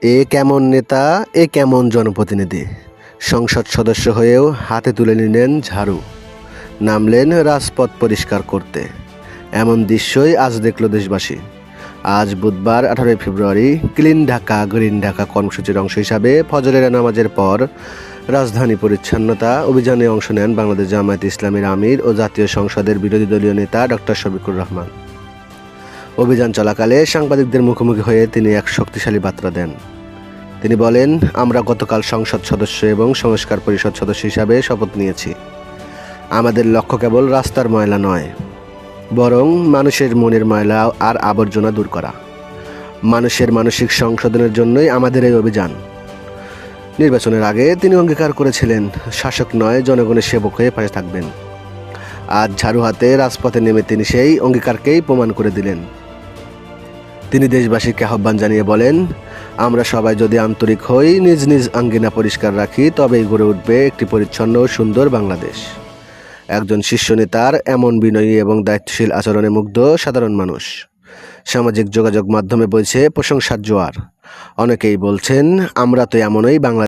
এ কেমন নেতা, এ কেমন জনপ্রতিনিধি। সংসদ সদস্য হয়েও হাতে তুলে নিলেন ঝাড়ু, নামলেন রাজপথ পরিষ্কার করতে। এমন দৃশ্যই আজ দেখল দেশবাসী। আজ বুধবার 18 ফেব্রুয়ারি ক্লিন ঢাকা গ্রিন ঢাকা কর্মসূচির অংশ হিসাবে ফজরের নামাজের পর রাজধানী পরিচ্ছন্নতা অভিযানে অংশ নেন বাংলাদেশ জামায়াতে ইসলামীর আমির ও জাতীয় সংসদের বিরোধী দলীয় নেতা ডক্টর শফিকুর রহমান। অভিযান চলাকালে সাংবাদিকদের মুখোমুখি হয়ে তিনি এক শক্তিশালী বার্তা দেন। তিনি বলেন, আমরা গতকাল সংসদ সদস্য এবং সংস্কার পরিষদ সদস্য হিসাবে শপথ নিয়েছি। আমাদের লক্ষ্য কেবল রাস্তার ময়লা নয়, বরং মানুষের মনের ময়লা আর আবর্জনা দূর করা। মানুষের মানসিক সংশোধনের জন্যই আমাদের এই অভিযান। নির্বাচনের আগে তিনি অঙ্গীকার করেছিলেন, শাসক নয় জনগণের সেবক হয়ে পাশে থাকবেন। আজ ঝাড়ু হাতে রাজপথে নেমে তিনি সেই অঙ্গীকারকেই প্রমাণ করে দিলেন। তিনি দেশবাসীকে আহ্বান জানিয়ে বলেন, আমরা সবাই যদি আন্তরিক হই, নিজ নিজ আঙ্গিনা পরিষ্কার রাখি, তবেই গড়ে উঠবে একটি পরিচ্ছন্ন ও সুন্দর বাংলাদেশ। একজন শীর্ষ নেতার এমন বিনয়ী এবং দায়িত্বশীল আচরণে মুগ্ধ সাধারণ মানুষ। সামাজিক যোগাযোগ মাধ্যমে বইছে প্রশংসার জোয়ার। অনেকেই বলছেন, আমরা তো এমনই বাংলাদেশ।